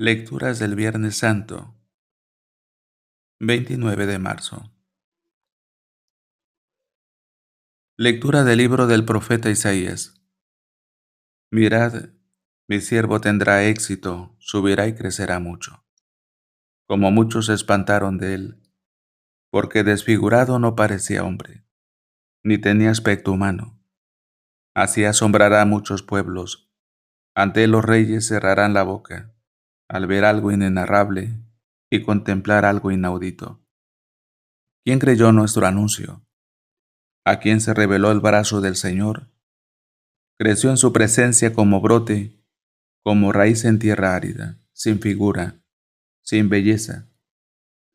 Lecturas del Viernes Santo, 29 de marzo. Lectura del libro del profeta Isaías. Mirad, mi siervo tendrá éxito, subirá y crecerá mucho. Como muchos se espantaron de él, porque desfigurado no parecía hombre, ni tenía aspecto humano. Así asombrará a muchos pueblos. Ante él los reyes cerrarán la boca, al ver algo inenarrable y contemplar algo inaudito. ¿Quién creyó nuestro anuncio? ¿A quién se reveló el brazo del Señor? Creció en su presencia como brote, como raíz en tierra árida, sin figura, sin belleza.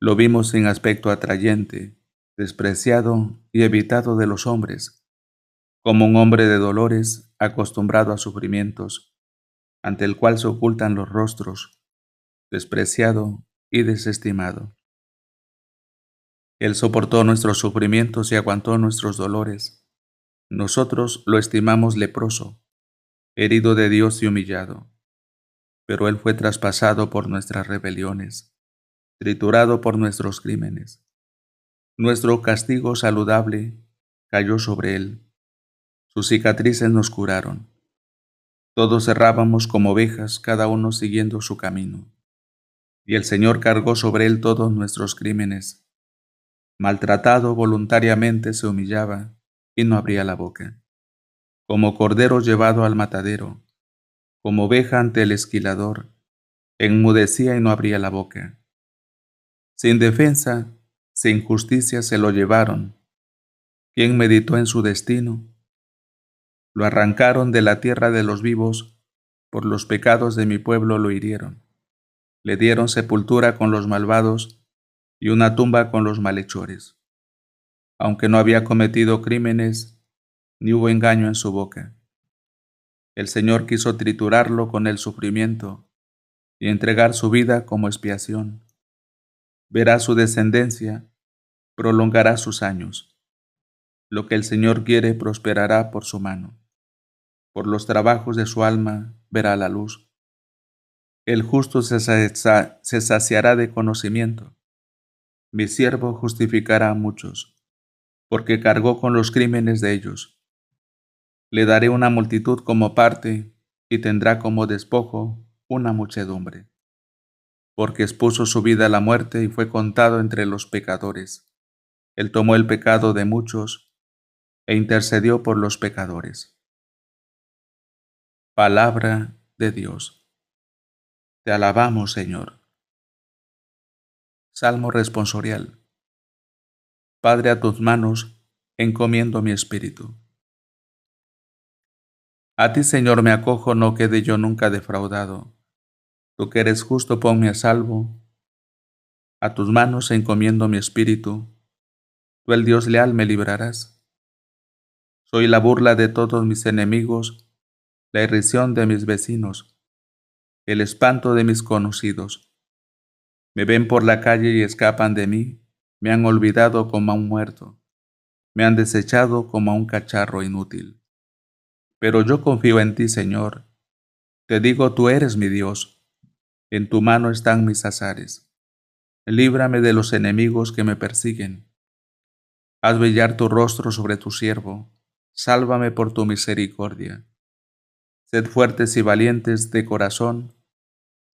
Lo vimos sin aspecto atrayente, despreciado y evitado de los hombres, como un hombre de dolores, acostumbrado a sufrimientos, ante el cual se ocultan los rostros, despreciado y desestimado. Él soportó nuestros sufrimientos y aguantó nuestros dolores. Nosotros lo estimamos leproso, herido de Dios y humillado. Pero él fue traspasado por nuestras rebeliones, triturado por nuestros crímenes. Nuestro castigo saludable cayó sobre él. Sus cicatrices nos curaron. Todos errábamos como ovejas, cada uno siguiendo su camino. Y el Señor cargó sobre él todos nuestros crímenes. Maltratado voluntariamente se humillaba y no abría la boca. Como cordero llevado al matadero, como oveja ante el esquilador, enmudecía y no abría la boca. Sin defensa, sin justicia se lo llevaron. ¿Quién meditó en su destino? Lo arrancaron de la tierra de los vivos, por los pecados de mi pueblo lo hirieron. Le dieron sepultura con los malvados y una tumba con los malhechores. Aunque no había cometido crímenes, ni hubo engaño en su boca. El Señor quiso triturarlo con el sufrimiento y entregar su vida como expiación. Verá su descendencia, prolongará sus años. Lo que el Señor quiere prosperará por su mano. Por los trabajos de su alma verá la luz. El justo se saciará de conocimiento. Mi siervo justificará a muchos, porque cargó con los crímenes de ellos. Le daré una multitud como parte, y tendrá como despojo una muchedumbre. Porque expuso su vida a la muerte y fue contado entre los pecadores. Él tomó el pecado de muchos e intercedió por los pecadores. Palabra de Dios. Te alabamos, Señor. Salmo responsorial. Padre, a tus manos encomiendo mi espíritu. A ti, Señor, me acojo, no quede yo nunca defraudado. Tú que eres justo, ponme a salvo. A tus manos encomiendo mi espíritu. Tú, el Dios leal, me librarás. Soy la burla de todos mis enemigos, la irrisión de mis vecinos, el espanto de mis conocidos. Me ven por la calle y escapan de mí, me han olvidado como a un muerto, me han desechado como a un cacharro inútil. Pero yo confío en ti, Señor. Te digo, tú eres mi Dios. En tu mano están mis azares. Líbrame de los enemigos que me persiguen. Haz brillar tu rostro sobre tu siervo. Sálvame por tu misericordia. Sed fuertes y valientes de corazón,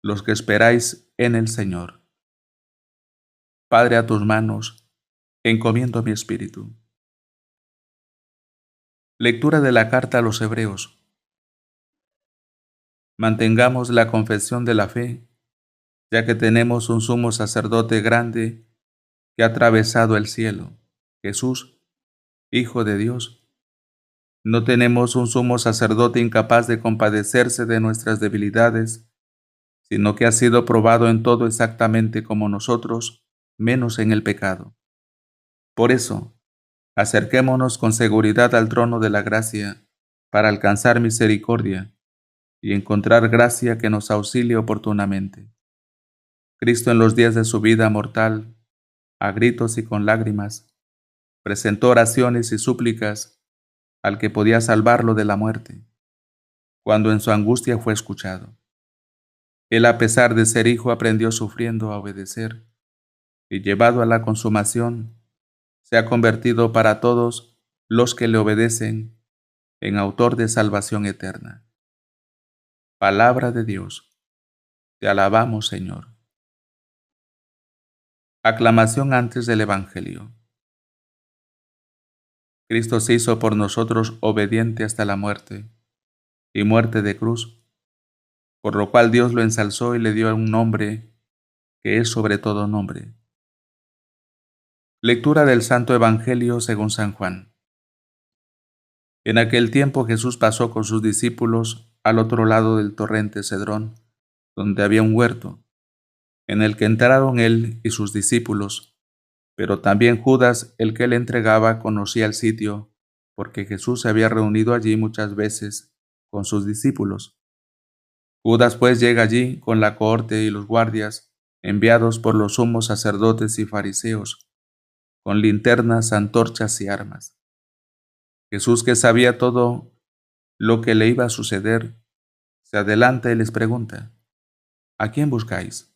los que esperáis en el Señor. Padre, a tus manos encomiendo mi espíritu. Lectura de la carta a los Hebreos. Mantengamos la confesión de la fe, ya que tenemos un sumo sacerdote grande que ha atravesado el cielo, Jesús, Hijo de Dios. No tenemos un sumo sacerdote incapaz de compadecerse de nuestras debilidades, sino que ha sido probado en todo exactamente como nosotros, menos en el pecado. Por eso, acerquémonos con seguridad al trono de la gracia para alcanzar misericordia y encontrar gracia que nos auxilie oportunamente. Cristo, en los días de su vida mortal, a gritos y con lágrimas, presentó oraciones y súplicas al que podía salvarlo de la muerte, cuando en su angustia fue escuchado. Él, a pesar de ser hijo, aprendió sufriendo a obedecer, y llevado a la consumación, se ha convertido para todos los que le obedecen en autor de salvación eterna. Palabra de Dios. Te alabamos, Señor. Aclamación antes del Evangelio. Cristo se hizo por nosotros obediente hasta la muerte, y muerte de cruz, por lo cual Dios lo ensalzó y le dio un nombre que es sobre todo nombre. Lectura del Santo Evangelio según San Juan. En aquel tiempo Jesús pasó con sus discípulos al otro lado del torrente Cedrón, donde había un huerto, en el que entraron él y sus discípulos, pero también Judas, el que le entregaba, conocía el sitio, porque Jesús se había reunido allí muchas veces con sus discípulos. Judas pues llega allí con la cohorte y los guardias, enviados por los sumos sacerdotes y fariseos, con linternas, antorchas y armas. Jesús, que sabía todo lo que le iba a suceder, se adelanta y les pregunta: ¿A quién buscáis?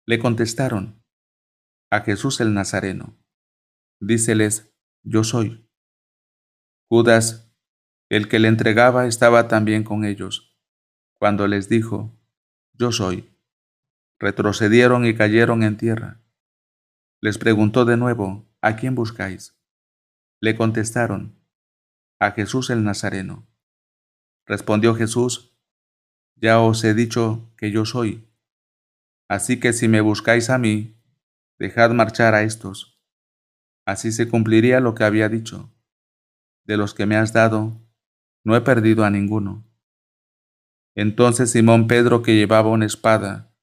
Le contestaron: a Jesús el Nazareno. Díceles: Yo soy. Judas, el que le entregaba, estaba también con ellos. Cuando les dijo: Yo soy, retrocedieron y cayeron en tierra. Les preguntó de nuevo: ¿A quién buscáis? Le contestaron: a Jesús el Nazareno. Respondió Jesús: Ya os he dicho que yo soy. Así que si me buscáis a mí, dejad marchar a estos. Así se cumpliría lo que había dicho: de los que me has dado, no he perdido a ninguno. Entonces Simón Pedro, que llevaba una espada,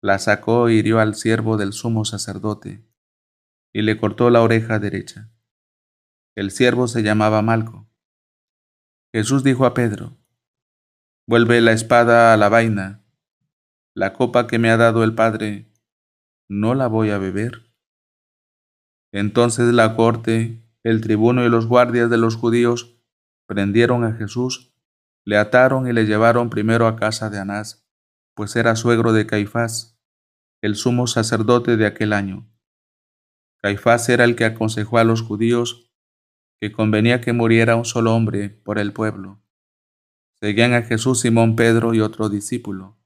la sacó e hirió al siervo del sumo sacerdote, y le cortó la oreja derecha. El siervo se llamaba Malco. Jesús dijo a Pedro: Vuelve la espada a la vaina. La copa que me ha dado el Padre, ¿no la voy a beber? Entonces la corte, el tribuno y los guardias de los judíos prendieron a Jesús, le ataron y le llevaron primero a casa de Anás, pues era suegro de Caifás, el sumo sacerdote de aquel año. Caifás era el que aconsejó a los judíos que convenía que muriera un solo hombre por el pueblo. Seguían a Jesús Simón Pedro y otro discípulo.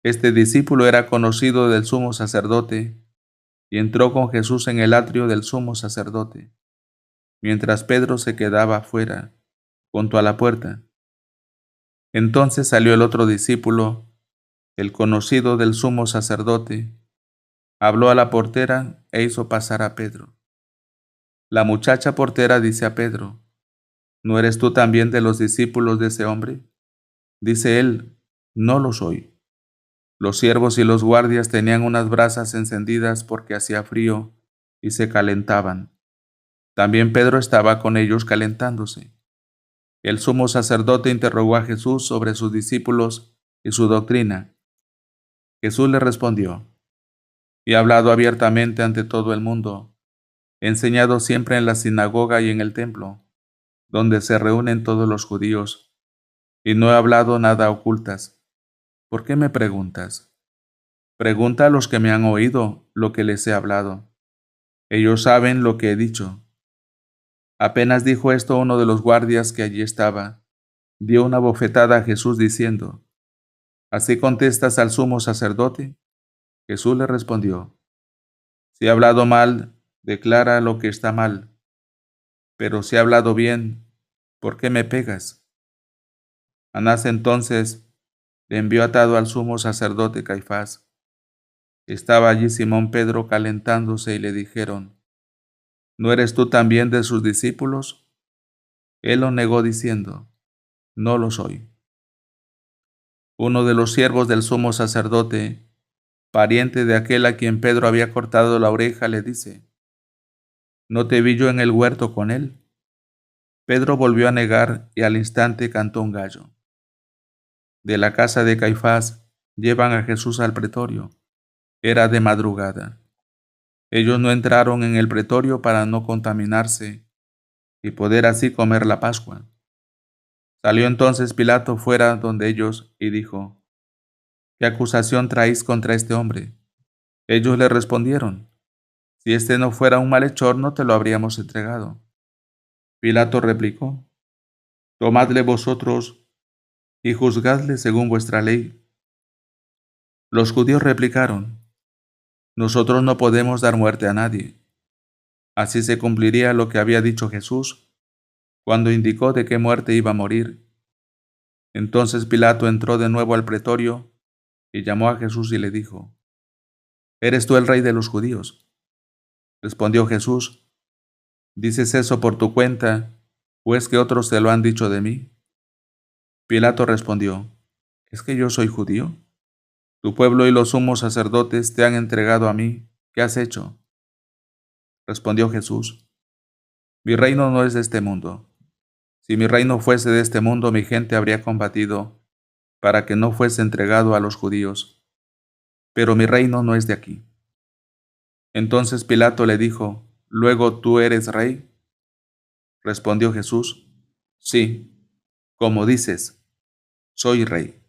Este discípulo era conocido del sumo sacerdote y entró con Jesús en el atrio del sumo sacerdote, mientras Pedro se quedaba afuera, junto a la puerta. Entonces salió el otro discípulo, el conocido del sumo sacerdote, habló a la portera e hizo pasar a Pedro. La muchacha portera dice a Pedro: ¿No eres tú también de los discípulos de ese hombre? Dice él: No lo soy. Los siervos y los guardias tenían unas brasas encendidas porque hacía frío y se calentaban. También Pedro estaba con ellos calentándose. El sumo sacerdote interrogó a Jesús sobre sus discípulos y su doctrina. Jesús le respondió: He hablado abiertamente ante todo el mundo. He enseñado siempre en la sinagoga y en el templo, donde se reúnen todos los judíos, y no he hablado nada a ocultas. ¿Por qué me preguntas? Pregunta a los que me han oído lo que les he hablado. Ellos saben lo que he dicho. Apenas dijo esto, uno de los guardias que allí estaba dio una bofetada a Jesús diciendo: ¿Así contestas al sumo sacerdote? Jesús le respondió: Si he hablado mal, declara lo que está mal. Pero si he hablado bien, ¿por qué me pegas? Anás entonces le envió atado al sumo sacerdote Caifás. Estaba allí Simón Pedro calentándose y le dijeron: ¿No eres tú también de sus discípulos? Él lo negó diciendo: No lo soy. Uno de los siervos del sumo sacerdote, pariente de aquel a quien Pedro había cortado la oreja, le dice: ¿No te vi yo en el huerto con él? Pedro volvió a negar y al instante cantó un gallo. De la casa de Caifás llevan a Jesús al pretorio. Era de madrugada. Ellos no entraron en el pretorio para no contaminarse y poder así comer la Pascua. Salió entonces Pilato fuera donde ellos y dijo: ¿qué acusación traéis contra este hombre? Ellos le respondieron, si este no fuera un malhechor, no te lo habríamos entregado. Pilato replicó, tomadle vosotros y juzgadle según vuestra ley. Los judíos replicaron, nosotros no podemos dar muerte a nadie. Así se cumpliría lo que había dicho Jesús cuando indicó de qué muerte iba a morir. Entonces Pilato entró de nuevo al pretorio y llamó a Jesús y le dijo, ¿eres tú el rey de los judíos? Respondió Jesús, ¿dices eso por tu cuenta, o es que otros te lo han dicho de mí? Pilato respondió, ¿es que yo soy judío? Tu pueblo y los sumos sacerdotes te han entregado a mí. ¿Qué has hecho? Respondió Jesús, mi reino no es de este mundo. Si mi reino fuese de este mundo, mi gente habría combatido para que no fuese entregado a los judíos. Pero mi reino no es de aquí. Entonces Pilato le dijo, ¿luego tú eres rey? Respondió Jesús, sí, como dices, soy rey.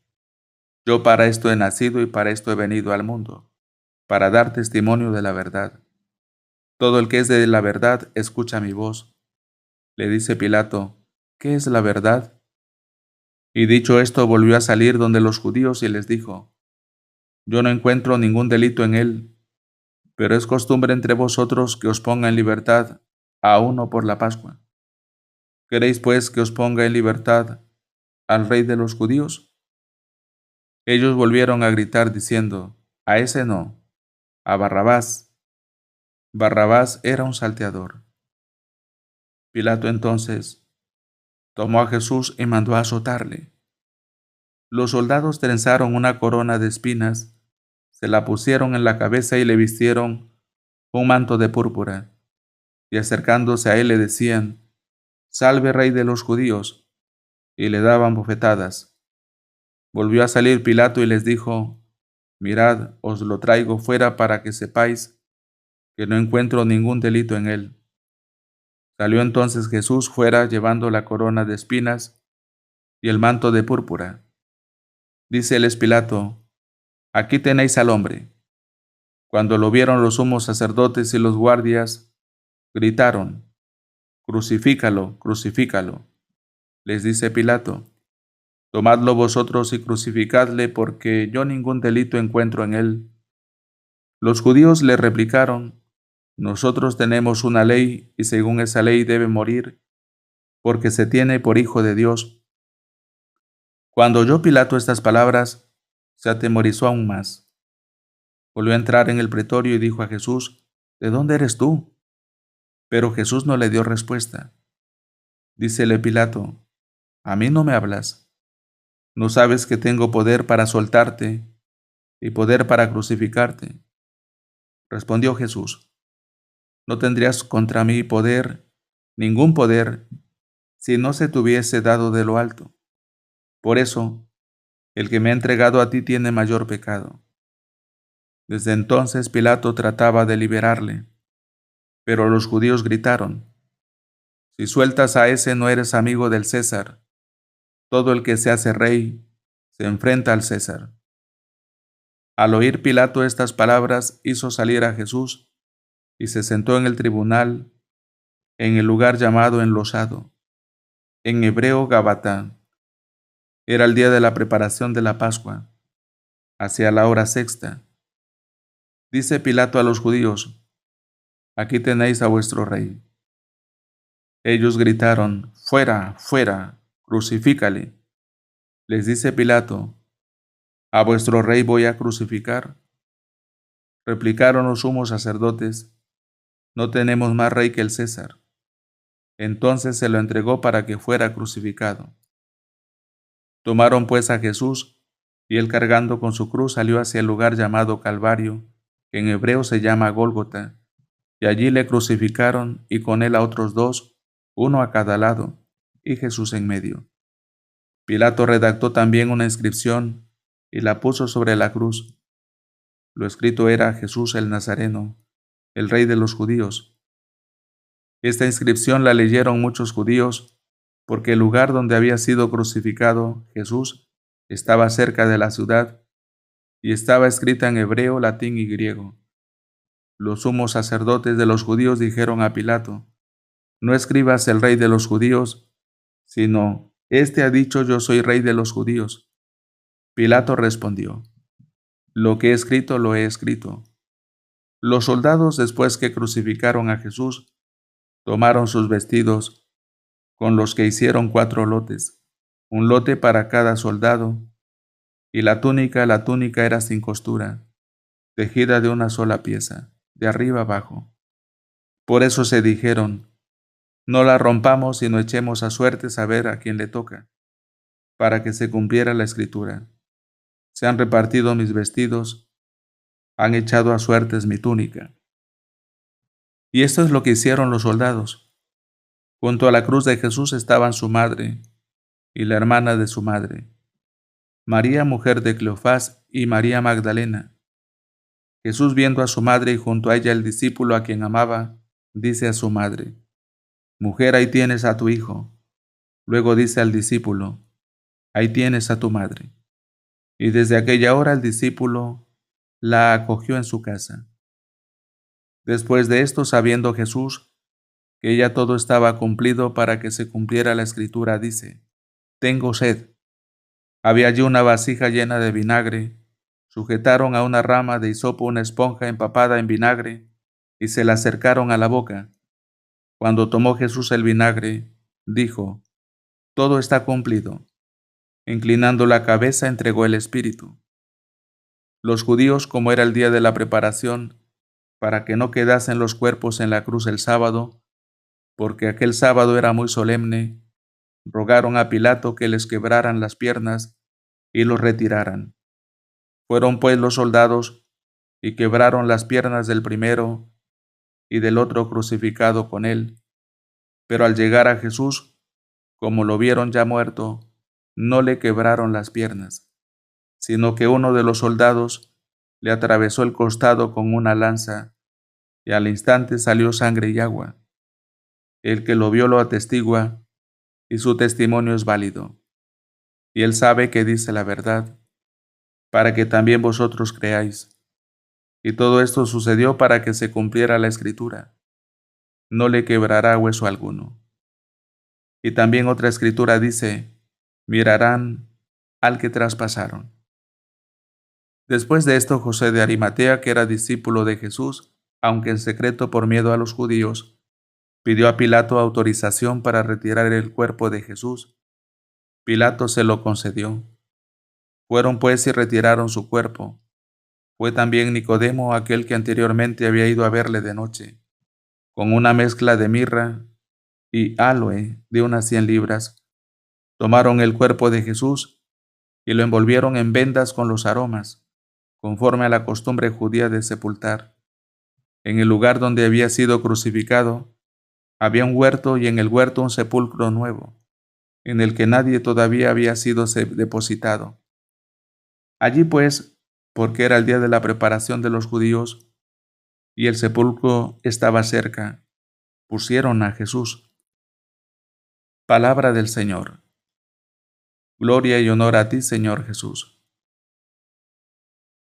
Yo para esto he nacido y para esto he venido al mundo, para dar testimonio de la verdad. Todo el que es de la verdad escucha mi voz. Le dice Pilato, ¿qué es la verdad? Y dicho esto volvió a salir donde los judíos y les dijo, yo no encuentro ningún delito en él, pero es costumbre entre vosotros que os ponga en libertad a uno por la Pascua. ¿Queréis pues que os ponga en libertad al rey de los judíos? Ellos volvieron a gritar diciendo, a ese no, a Barrabás. Barrabás era un salteador. Pilato entonces tomó a Jesús y mandó a azotarle. Los soldados trenzaron una corona de espinas, se la pusieron en la cabeza y le vistieron un manto de púrpura, y acercándose a él le decían, Salve rey de los judíos, y le daban bofetadas. Volvió a salir Pilato y les dijo, Mirad, os lo traigo fuera para que sepáis que no encuentro ningún delito en él. Salió entonces Jesús fuera llevando la corona de espinas y el manto de púrpura. Díceles Pilato, aquí tenéis al hombre. Cuando lo vieron los sumos sacerdotes y los guardias, gritaron, Crucifícalo, crucifícalo. Les dice Pilato, tomadlo vosotros y crucificadle porque yo ningún delito encuentro en él. Los judíos le replicaron, nosotros tenemos una ley y según esa ley debe morir porque se tiene por hijo de Dios. Cuando oyó Pilato estas palabras, se atemorizó aún más. Volvió a entrar en el pretorio y dijo a Jesús, ¿de dónde eres tú? Pero Jesús no le dio respuesta. Dícele Pilato, ¿a mí no me hablas? ¿No sabes que tengo poder para soltarte y poder para crucificarte? Respondió Jesús, no tendrías contra mí poder, ningún poder, si no se te hubiese dado de lo alto. Por eso, el que me ha entregado a ti tiene mayor pecado. Desde entonces Pilato trataba de liberarle, pero los judíos gritaron, si sueltas a ese no eres amigo del César. Todo el que se hace rey se enfrenta al César. Al oír Pilato estas palabras, hizo salir a Jesús y se sentó en el tribunal, en el lugar llamado Enlosado, en hebreo Gabatá. Era el día de la preparación de la Pascua, hacia la hora sexta. Dice Pilato a los judíos, aquí tenéis a vuestro rey. Ellos gritaron, fuera, fuera, crucifícale. Les dice Pilato, ¿a vuestro rey voy a crucificar? Replicaron los sumos sacerdotes, no tenemos más rey que el César. Entonces se lo entregó para que fuera crucificado. Tomaron pues a Jesús, y él cargando con su cruz salió hacia el lugar llamado Calvario, que en hebreo se llama Gólgota, y allí le crucificaron y con él a otros dos, uno a cada lado, y Jesús en medio. Pilato redactó también una inscripción y la puso sobre la cruz. Lo escrito era Jesús el Nazareno, el rey de los judíos. Esta inscripción la leyeron muchos judíos, porque el lugar donde había sido crucificado Jesús estaba cerca de la ciudad, y estaba escrita en hebreo, latín y griego. Los sumos sacerdotes de los judíos dijeron a Pilato: No escribas el rey de los judíos, sino, este ha dicho: Yo soy rey de los judíos. Pilato respondió: Lo que he escrito, lo he escrito. Los soldados, después que crucificaron a Jesús, tomaron sus vestidos, con los que hicieron 4 lotes, un lote para cada soldado, y la túnica era sin costura, tejida de una sola pieza, de arriba abajo. Por eso se dijeron: No la rompamos, sino echemos a suertes a ver a quién le toca, para que se cumpliera la escritura. Se han repartido mis vestidos, han echado a suertes mi túnica. Y esto es lo que hicieron los soldados. Junto a la cruz de Jesús estaban su madre y la hermana de su madre, María, mujer de Cleofás, y María Magdalena. Jesús, viendo a su madre y junto a ella el discípulo a quien amaba, dice a su madre: Mujer, ahí tienes a tu hijo. Luego dice al discípulo: Ahí tienes a tu madre. Y desde aquella hora el discípulo la acogió en su casa. Después de esto, sabiendo Jesús que ya todo estaba cumplido para que se cumpliera la escritura, dice: Tengo sed. Había allí una vasija llena de vinagre. Sujetaron a una rama de hisopo una esponja empapada en vinagre y se la acercaron a la boca. Cuando tomó Jesús el vinagre, dijo: Todo está cumplido. Inclinando la cabeza, entregó el espíritu. Los judíos, como era el día de la preparación, para que no quedasen los cuerpos en la cruz el sábado, porque aquel sábado era muy solemne, rogaron a Pilato que les quebraran las piernas y los retiraran. Fueron pues los soldados y quebraron las piernas del primero y del otro crucificado con él. Pero al llegar a Jesús, como lo vieron ya muerto, no le quebraron las piernas, sino que uno de los soldados le atravesó el costado con una lanza, y al instante salió sangre y agua. El que lo vio lo atestigua, y su testimonio es válido. Y él sabe que dice la verdad, para que también vosotros creáis. Y todo esto sucedió para que se cumpliera la escritura: No le quebrará hueso alguno. Y también otra escritura dice: Mirarán al que traspasaron. Después de esto, José de Arimatea, que era discípulo de Jesús, aunque en secreto por miedo a los judíos, pidió a Pilato autorización para retirar el cuerpo de Jesús. Pilato se lo concedió. Fueron pues y retiraron su cuerpo. Fue también Nicodemo, aquel que anteriormente había ido a verle de noche, con una mezcla de mirra y aloe de unas 100 libras. Tomaron el cuerpo de Jesús y lo envolvieron en vendas con los aromas, conforme a la costumbre judía de sepultar. En el lugar donde había sido crucificado había un huerto, y en el huerto un sepulcro nuevo, en el que nadie todavía había sido depositado. Allí pues, porque era el día de la preparación de los judíos, y el sepulcro estaba cerca, pusieron a Jesús. Palabra del Señor. Gloria y honor a ti, Señor Jesús.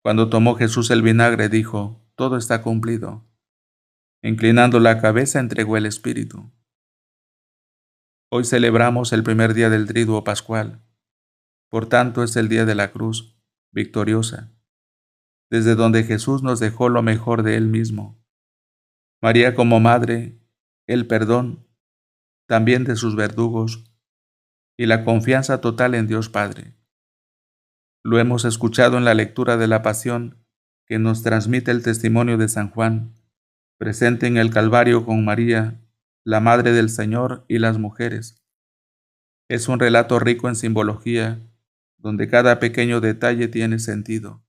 Cuando tomó Jesús el vinagre, dijo: Todo está cumplido. Inclinando la cabeza, entregó el espíritu. Hoy celebramos el primer día del triduo pascual. Por tanto, es el día de la cruz victoriosa, desde donde Jesús nos dejó lo mejor de Él mismo. María como madre, el perdón, también de sus verdugos, y la confianza total en Dios Padre. Lo hemos escuchado en la lectura de la Pasión, que nos transmite el testimonio de San Juan, presente en el Calvario con María, la Madre del Señor, y las mujeres. Es un relato rico en simbología, donde cada pequeño detalle tiene sentido,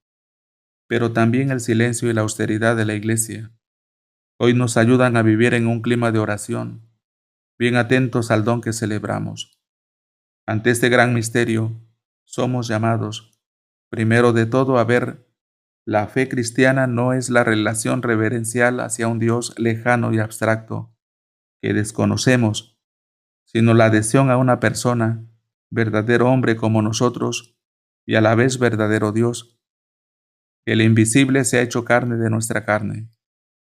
pero también el silencio y la austeridad de la Iglesia hoy nos ayudan a vivir en un clima de oración, bien atentos al don que celebramos. Ante este gran misterio, somos llamados, primero de todo, a ver: la fe cristiana no es la relación reverencial hacia un Dios lejano y abstracto que desconocemos, sino la adhesión a una persona, verdadero hombre como nosotros, y a la vez verdadero Dios. El invisible se ha hecho carne de nuestra carne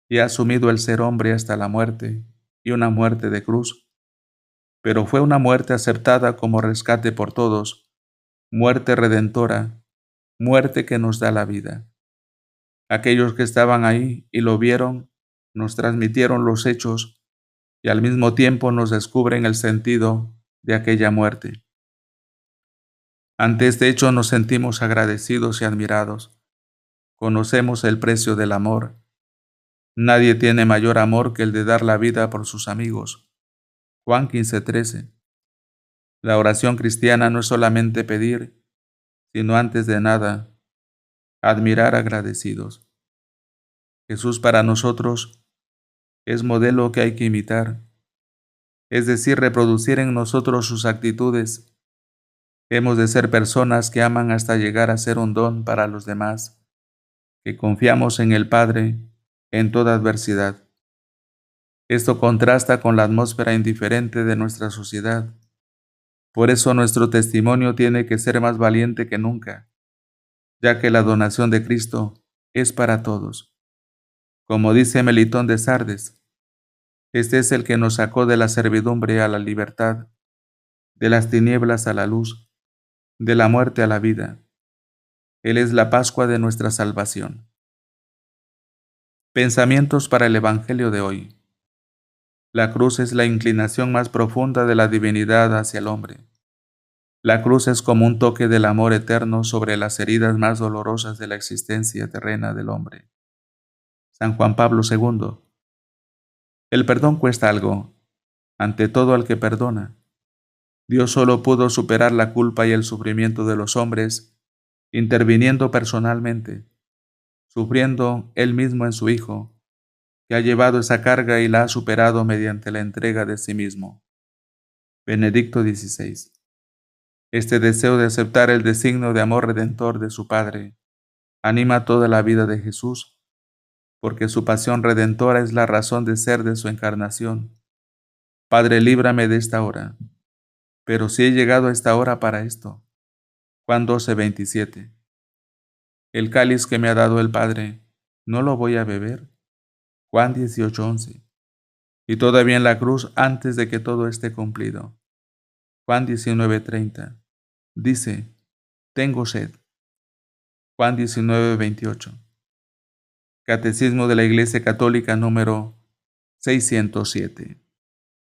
y ha asumido el ser hombre hasta la muerte, y una muerte de cruz, pero fue una muerte aceptada como rescate por todos, muerte redentora, muerte que nos da la vida. Aquellos que estaban ahí y lo vieron, nos transmitieron los hechos y al mismo tiempo nos descubren el sentido de aquella muerte. Ante este hecho nos sentimos agradecidos y admirados. Conocemos el precio del amor. Nadie tiene mayor amor que el de dar la vida por sus amigos. Juan 15:13. La oración cristiana no es solamente pedir, sino antes de nada, admirar agradecidos. Jesús para nosotros es modelo que hay que imitar, es decir, reproducir en nosotros sus actitudes. Hemos de ser personas que aman hasta llegar a ser un don para los demás, que confiamos en el Padre en toda adversidad. Esto contrasta con la atmósfera indiferente de nuestra sociedad. Por eso nuestro testimonio tiene que ser más valiente que nunca, ya que la donación de Cristo es para todos. Como dice Melitón de Sardes, este es el que nos sacó de la servidumbre a la libertad, de las tinieblas a la luz, de la muerte a la vida. Él es la Pascua de nuestra salvación. Pensamientos para el Evangelio de hoy. La cruz es la inclinación más profunda de la divinidad hacia el hombre. La cruz es como un toque del amor eterno sobre las heridas más dolorosas de la existencia terrena del hombre. San Juan Pablo II. El perdón cuesta algo, ante todo al que perdona. Dios solo pudo superar la culpa y el sufrimiento de los hombres, interviniendo personalmente, sufriendo Él mismo en su Hijo, que ha llevado esa carga y la ha superado mediante la entrega de sí mismo. Benedicto XVI. Este deseo de aceptar el designio de amor redentor de su Padre anima toda la vida de Jesús, porque su pasión redentora es la razón de ser de su encarnación. Padre, líbrame de esta hora. Pero si he llegado a esta hora para esto. Juan 12:27. El cáliz que me ha dado el Padre, ¿no lo voy a beber? Juan 18:11. Y todavía en la cruz antes de que todo esté cumplido. Juan 19:30. Dice, tengo sed. Juan 19:28. Catecismo de la Iglesia Católica número 607.